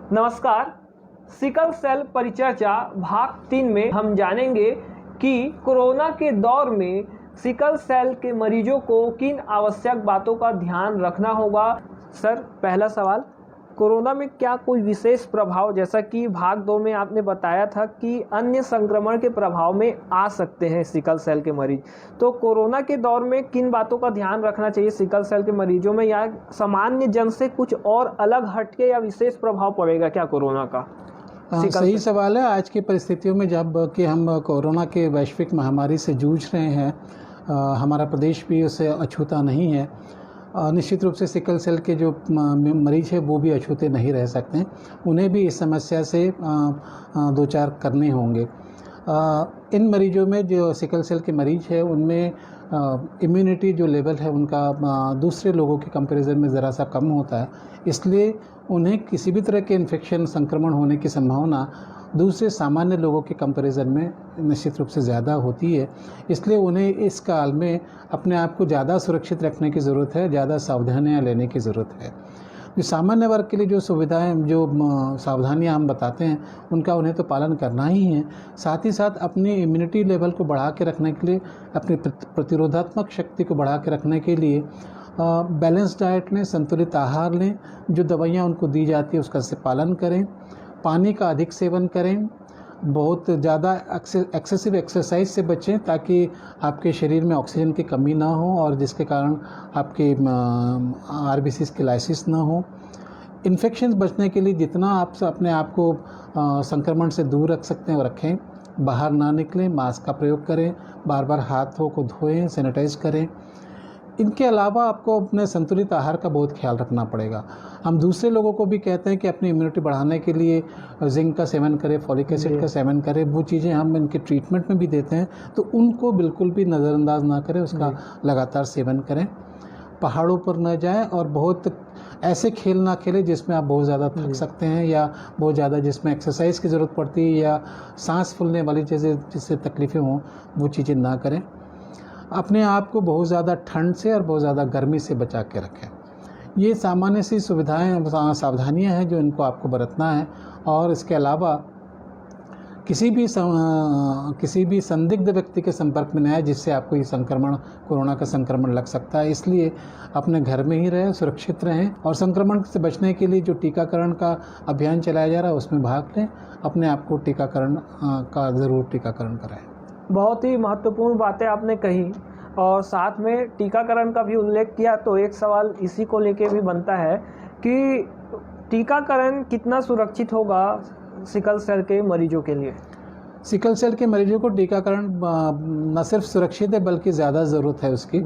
नमस्कार। Sickle cell परिचर्चा भाग 3 में हम जानेंगे कि कोरोना के दौर में सिकल सेल के मरीजों को किन आवश्यक बातों का ध्यान रखना होगा। सर, पहला सवाल, कोरोना में क्या कोई विशेष प्रभाव, जैसा कि भाग 2 में आपने बताया था कि अन्य संक्रमण के प्रभाव में आ सकते हैं सिकल सेल के मरीज, तो कोरोना के दौर में किन बातों का ध्यान रखना चाहिए सिकल सेल के मरीजों में, या सामान्य जन से कुछ और अलग हटके या विशेष प्रभाव पड़ेगा क्या कोरोना का? सही सवाल है। आज की परिस्थितियों में जब कि हम कोरोना के वैश्विक महामारी से जूझ रहे हैं, हमारा प्रदेश भी उससे अछूता नहीं है। निश्चित रूप से सिकल सेल के जो मरीज हैं वो भी अछूते नहीं रह सकते हैं, उन्हें भी इस समस्या से दो चार करने होंगे। इन मरीजों में जो सिकल सेल के मरीज हैं उनमें इम्यूनिटी जो लेवल है उनका दूसरे लोगों के कंपैरिजन में ज़रा सा कम होता है, इसलिए उन्हें किसी भी तरह के इन्फेक्शन संक्रमण होने की संभावना दूसरे सामान्य लोगों के कंपैरिजन में निश्चित रूप से ज़्यादा होती है। इसलिए उन्हें इस काल में अपने आप को ज़्यादा सुरक्षित रखने की ज़रूरत है, ज़्यादा सावधानियां लेने की ज़रूरत है। जो सामान्य वर्ग के लिए जो सुविधाएं, जो सावधानियां हम बताते हैं, उनका उन्हें तो पालन करना ही है। साथ ही साथ अपनी इम्यूनिटी लेवल को बढ़ा के रखने के लिए, अपनी प्रतिरोधात्मक शक्ति को बढ़ा के रखने के लिए बैलेंस डाइट लें, संतुलित आहार लें, जो दवाइयाँ उनको दी जाती है उसका से पालन करें, पानी का अधिक सेवन करें, बहुत ज़्यादा एक्सेसिव एक्सरसाइज से बचें ताकि आपके शरीर में ऑक्सीजन की कमी ना हो और जिसके कारण आपके आरबीसीज की लाइसिस ना हो। इन्फेक्शन बचने के लिए जितना आप अपने आप को संक्रमण से दूर रख सकते हैं वो रखें। बाहर ना निकलें, मास्क का प्रयोग करें, बार बार हाथों को धोएं, सैनिटाइज करें। इनके अलावा आपको अपने संतुलित आहार का बहुत ख्याल रखना पड़ेगा। हम दूसरे लोगों को भी कहते हैं कि अपनी इम्यूनिटी बढ़ाने के लिए जिंक का सेवन करें, फॉलिक एसिड का सेवन करें, वो चीज़ें हम इनके ट्रीटमेंट में भी देते हैं, तो उनको बिल्कुल भी नज़रअंदाज ना करें, उसका लगातार सेवन करें। पहाड़ों पर न जाएं और बहुत ऐसे खेल ना खेलें जिसमें आप बहुत ज़्यादा थक सकते हैं या बहुत ज़्यादा जिसमें एक्सरसाइज की ज़रूरत पड़ती है या सांस फूलने वाली चीज़ें जिससे तकलीफ़ें हों, वो चीज़ें ना करें। अपने आप को बहुत ज़्यादा ठंड से और बहुत ज़्यादा गर्मी से बचा के रखें। ये सामान्य सी सुविधाएं, सावधानियां हैं जो इनको आपको बरतना है। और इसके अलावा किसी भी संदिग्ध व्यक्ति के संपर्क में न आए जिससे आपको ये संक्रमण, कोरोना का संक्रमण लग सकता है। इसलिए अपने घर में ही रहें, सुरक्षित रहें और संक्रमण से बचने के लिए जो टीकाकरण का अभियान चलाया जा रहा है उसमें भाग लें। अपने आप को टीकाकरण का ज़रूर टीकाकरण कराएं। बहुत ही महत्वपूर्ण बातें आपने कही और साथ में टीकाकरण का भी उल्लेख किया, तो एक सवाल इसी को लेके भी बनता है कि टीकाकरण कितना सुरक्षित होगा सिकल सेल के मरीजों के लिए? सिकल सेल के मरीजों को टीकाकरण न सिर्फ सुरक्षित है बल्कि ज़्यादा ज़रूरत है उसकी।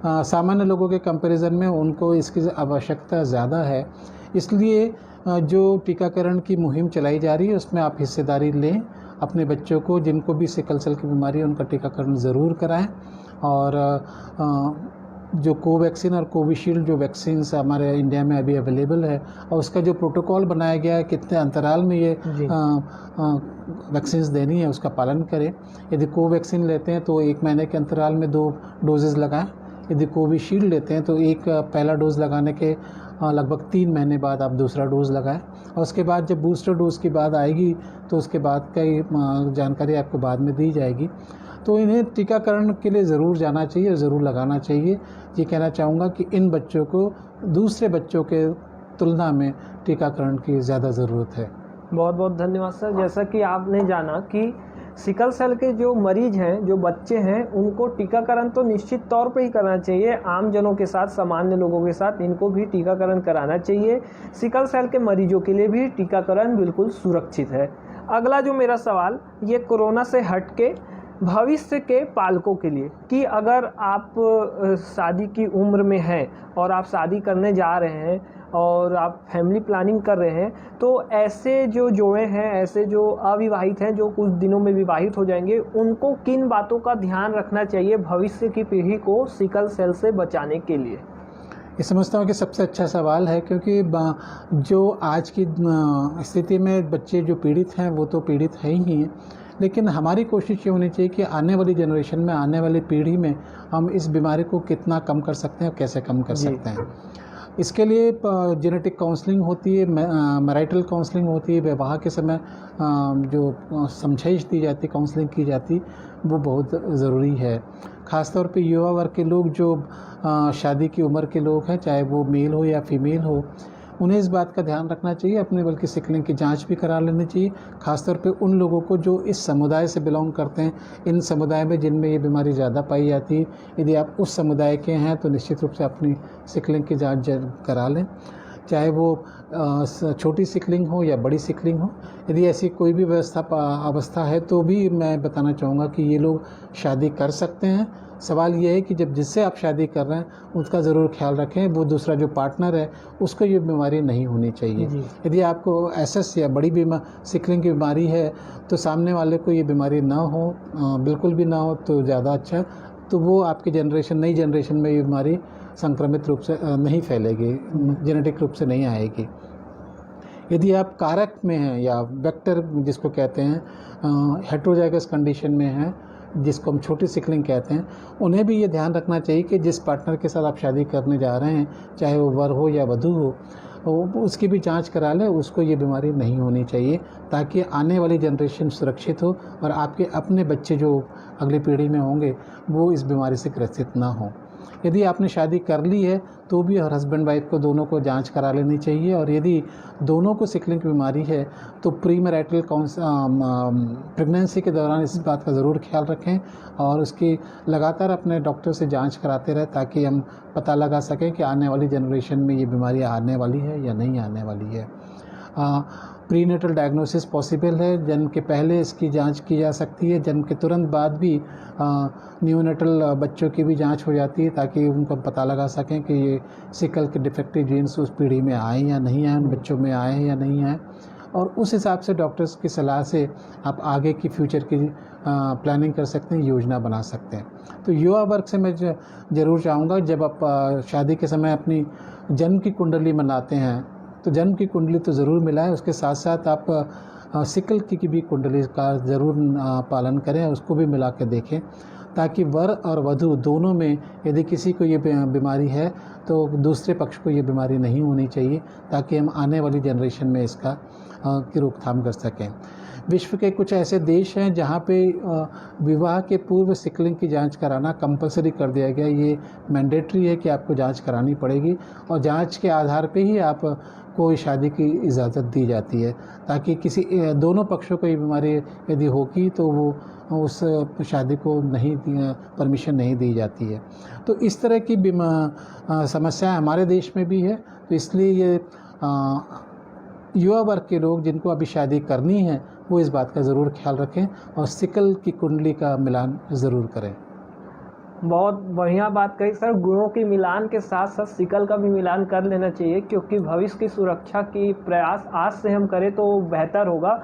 सामान्य लोगों के कंपैरिजन में उनको इसकी आवश्यकता ज़्यादा है, इसलिए जो टीकाकरण की मुहिम चलाई जा रही है उसमें आप हिस्सेदारी लें। अपने बच्चों को जिनको भी सिकल सेल की बीमारी है उनका टीकाकरण ज़रूर कराएं। और जो कोवैक्सीन और कोविशील्ड जो वैक्सीन्स हमारे इंडिया में अभी अवेलेबल है और उसका जो प्रोटोकॉल बनाया गया है, कितने अंतराल में ये वैक्सीन्स देनी है, उसका पालन करें। यदि कोवैक्सीन लेते हैं तो 1 महीने के अंतराल में 2 डोजेज़ लगाएं। यदि कोविशील्ड लेते हैं तो एक पहला डोज़ लगाने के लगभग 3 महीने बाद आप दूसरा डोज़ लगाएं। और उसके बाद जब बूस्टर डोज़ की बात आएगी तो उसके बाद कई जानकारी आपको बाद में दी जाएगी। तो इन्हें टीकाकरण के लिए ज़रूर जाना चाहिए और ज़रूर लगाना चाहिए। ये कहना चाहूँगा कि इन बच्चों को दूसरे बच्चों के तुलना में टीकाकरण की ज़्यादा ज़रूरत है। बहुत बहुत धन्यवाद सर। जैसा कि आपने जाना कि सिकल सेल के जो मरीज हैं, जो बच्चे हैं, उनको टीकाकरण तो निश्चित तौर पे ही करना चाहिए। आम जनों के साथ, सामान्य लोगों के साथ इनको भी टीकाकरण कराना चाहिए। सिकल सेल के मरीजों के लिए भी टीकाकरण बिल्कुल सुरक्षित है। अगला जो मेरा सवाल, ये कोरोना से हटके भविष्य के पालकों के लिए, कि अगर आप शादी की उम्र में हैं और आप शादी करने जा रहे हैं और आप फैमिली प्लानिंग कर रहे हैं, तो ऐसे जो जोड़े हैं, ऐसे जो अविवाहित हैं, जो कुछ दिनों में विवाहित हो जाएंगे, उनको किन बातों का ध्यान रखना चाहिए भविष्य की पीढ़ी को सिकल सेल से बचाने के लिए? ये समझता हूँ कि सबसे अच्छा सवाल है, क्योंकि जो आज की स्थिति में बच्चे जो पीड़ित हैं वो तो पीड़ित है ही हैं, लेकिन हमारी कोशिश ये होनी चाहिए कि आने वाली जनरेशन में, आने वाली पीढ़ी में हम इस बीमारी को कितना कम कर सकते हैं और कैसे कम कर सकते हैं। इसके लिए जेनेटिक काउंसलिंग होती है, मैरिटल काउंसलिंग होती है, विवाह के समय जो समझाइश दी जाती, काउंसलिंग की जाती, वो बहुत ज़रूरी है। ख़ासतौर पे युवा वर्ग के लोग जो शादी की उम्र के लोग हैं, चाहे वो मेल हो या फीमेल हो, उन्हें इस बात का ध्यान रखना चाहिए, अपने बल्कि सिकलिंग की जांच भी करा लेनी चाहिए। ख़ासतौर पे उन लोगों को जो इस समुदाय से बिलोंग करते हैं, इन समुदाय में जिनमें ये बीमारी ज़्यादा पाई जाती है। यदि आप उस समुदाय के हैं तो निश्चित रूप से अपनी सिकलिंग की जांच करा लें, चाहे वो छोटी सिकलिंग हो या बड़ी सिकलिंग हो। यदि ऐसी कोई भी अवस्था है तो भी मैं बताना चाहूँगा कि ये लोग शादी कर सकते हैं। सवाल ये है कि जब जिससे आप शादी कर रहे हैं उसका ज़रूर ख्याल रखें, वो दूसरा जो पार्टनर है उसको ये बीमारी नहीं होनी चाहिए। यदि आपको एसएस या बड़ी सिकलिंग की बीमारी है तो सामने वाले को ये बीमारी ना हो, बिल्कुल भी ना हो तो ज़्यादा अच्छा, तो वो आपकी नई जनरेशन में ये बीमारी संक्रमित रूप से नहीं फैलेगी, जेनेटिक रूप से नहीं आएगी। यदि आप कारक में हैं या वेक्टर जिसको कहते हैं, हेटेरोजाइगस कंडीशन में हैं, जिसको हम छोटी सिकलिंग कहते हैं, उन्हें भी ये ध्यान रखना चाहिए कि जिस पार्टनर के साथ आप शादी करने जा रहे हैं, चाहे वो वर हो या वधू हो, उसकी भी जांच करा लें, उसको ये बीमारी नहीं होनी चाहिए, ताकि आने वाली जनरेशन सुरक्षित हो और आपके अपने बच्चे जो अगली पीढ़ी में होंगे वो इस बीमारी से ग्रसित ना हो। यदि आपने शादी कर ली है तो भी हस्बैंड वाइफ को दोनों को जांच करा लेनी चाहिए, और यदि दोनों को सिकलिंग की बीमारी है तो प्री मैरिटल प्रेगनेंसी के दौरान इस बात का ज़रूर ख्याल रखें और उसकी लगातार अपने डॉक्टर से जांच कराते रहें, ताकि हम पता लगा सकें कि आने वाली जनरेशन में ये बीमारी आने वाली है या नहीं आने वाली है। प्रीनेटल डायग्नोसिस पॉसिबल है, जन्म के पहले इसकी जांच की जा सकती है, जन्म के तुरंत बाद भी न्यूनेटल बच्चों की भी जांच हो जाती है, ताकि उनको पता लगा सकें कि ये सिकल के डिफेक्टिव जीन्स उस पीढ़ी में आए या नहीं आए, उन बच्चों में आए हैं या नहीं आए, और उस हिसाब से डॉक्टर्स की सलाह से आप आगे की फ्यूचर की प्लानिंग कर सकते हैं, योजना बना सकते हैं। तो युवा वर्ग से मैं ज़रूर चाहूँगा, जब आप शादी के समय अपनी जन्म की कुंडली बनाते हैं तो जन्म की कुंडली तो ज़रूर मिलाएं, उसके साथ साथ आप सिकल की भी कुंडली का ज़रूर पालन करें, उसको भी मिला के देखें, ताकि वर और वधू दोनों में यदि किसी को ये बीमारी है तो दूसरे पक्ष को ये बीमारी नहीं होनी चाहिए, ताकि हम आने वाली जनरेशन में इसका की रोकथाम कर सकें। विश्व के कुछ ऐसे देश हैं जहाँ पे विवाह के पूर्व सिकलिंग की जांच कराना कंपलसरी कर दिया गया। ये मैंडेटरी है कि आपको जांच करानी पड़ेगी, और जांच के आधार पे ही आप को शादी की इजाज़त दी जाती है, ताकि किसी दोनों पक्षों को ये बीमारी यदि होगी तो वो उस शादी को परमिशन नहीं दी जाती है। तो इस तरह की समस्या हमारे देश में भी है, तो इसलिए ये युवा वर्ग के लोग जिनको अभी शादी करनी है वो इस बात का ज़रूर ख्याल रखें और सिकल की कुंडली का मिलान ज़रूर करें। बहुत बढ़िया बात कही सर। गुणों की मिलान के साथ साथ सिकल का भी मिलान कर लेना चाहिए, क्योंकि भविष्य की सुरक्षा की प्रयास आज से हम करें तो बेहतर होगा।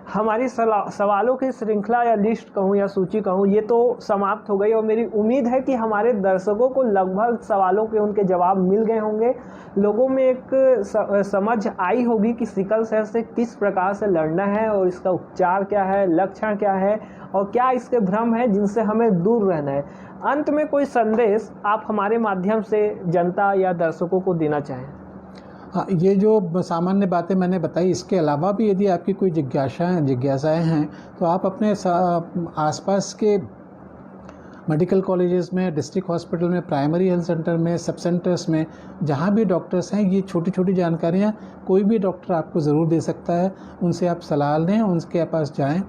हमारी सवालों की श्रृंखला या लिस्ट कहूँ या सूची कहूँ, ये तो समाप्त हो गई, और मेरी उम्मीद है कि हमारे दर्शकों को लगभग सवालों के उनके जवाब मिल गए होंगे। लोगों में एक समझ आई होगी कि सिकल सेल से किस प्रकार से लड़ना है और इसका उपचार क्या है, लक्षण क्या है और क्या इसके भ्रम है जिनसे हमें दूर रहना है। अंत में कोई संदेश आप हमारे माध्यम से जनता या दर्शकों को देना चाहें? हाँ, ये जो सामान्य बातें मैंने बताई, इसके अलावा भी यदि आपकी कोई जिज्ञासाएं हैं तो आप अपने आसपास के मेडिकल कॉलेजेस में, डिस्ट्रिक्ट हॉस्पिटल में, प्राइमरी हेल्थ सेंटर में, सब सेंटर्स में, जहाँ भी डॉक्टर्स हैं, ये छोटी छोटी जानकारियाँ कोई भी डॉक्टर आपको ज़रूर दे सकता है। उनसे आप सलाह लें, उनके पास जाएं,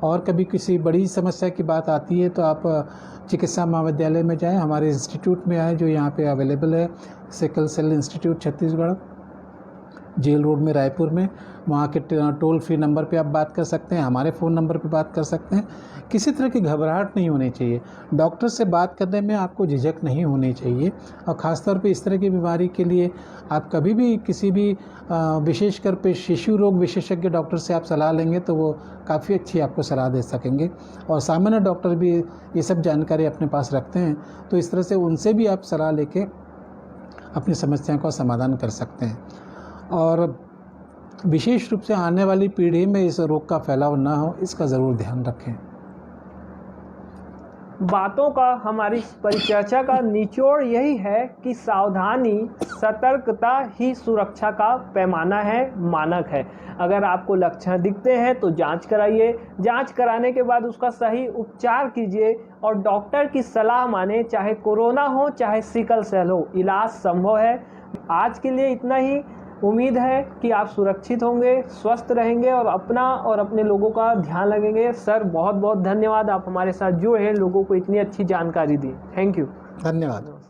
और कभी किसी बड़ी समस्या की बात आती है तो आप चिकित्सा महाविद्यालय में जाएं, हमारे इंस्टीट्यूट में आएँ जो यहाँ पे अवेलेबल है, sickle cell institute Chhattisgarh, jail road में, रायपुर में। वहाँ के टोल फ्री नंबर पे आप बात कर सकते हैं, हमारे फ़ोन नंबर पे बात कर सकते हैं। किसी तरह की घबराहट नहीं होनी चाहिए, डॉक्टर से बात करने में आपको झिझक नहीं होनी चाहिए, और ख़ासतौर पे इस तरह की बीमारी के लिए आप कभी भी किसी भी विशेषकर पे शिशु रोग विशेषज्ञ डॉक्टर से आप सलाह लेंगे तो वो काफ़ी अच्छी आपको सलाह दे सकेंगे, और सामान्य डॉक्टर भी ये सब जानकारी अपने पास रखते हैं, तो इस तरह से उनसे भी आप सलाह लेके अपनी समस्याओं का समाधान कर सकते हैं। और विशेष रूप से आने वाली पीढ़ी में इस रोग का फैलाव ना हो, इसका ज़रूर ध्यान रखें। बातों का हमारी परिचर्चा का निचोड़ यही है कि सावधानी सतर्कता ही सुरक्षा का पैमाना है, मानक है। अगर आपको लक्षण दिखते हैं तो जांच कराइए, जांच कराने के बाद उसका सही उपचार कीजिए और डॉक्टर की सलाह माने, चाहे कोरोना हो चाहे सिकल सेल हो, इलाज संभव है। आज के लिए इतना ही। उम्मीद है कि आप सुरक्षित होंगे, स्वस्थ रहेंगे और अपना और अपने लोगों का ध्यान रखेंगे। सर बहुत बहुत धन्यवाद, आप हमारे साथ जुड़े हैं, लोगों को इतनी अच्छी जानकारी दी। Thank you. धन्यवाद।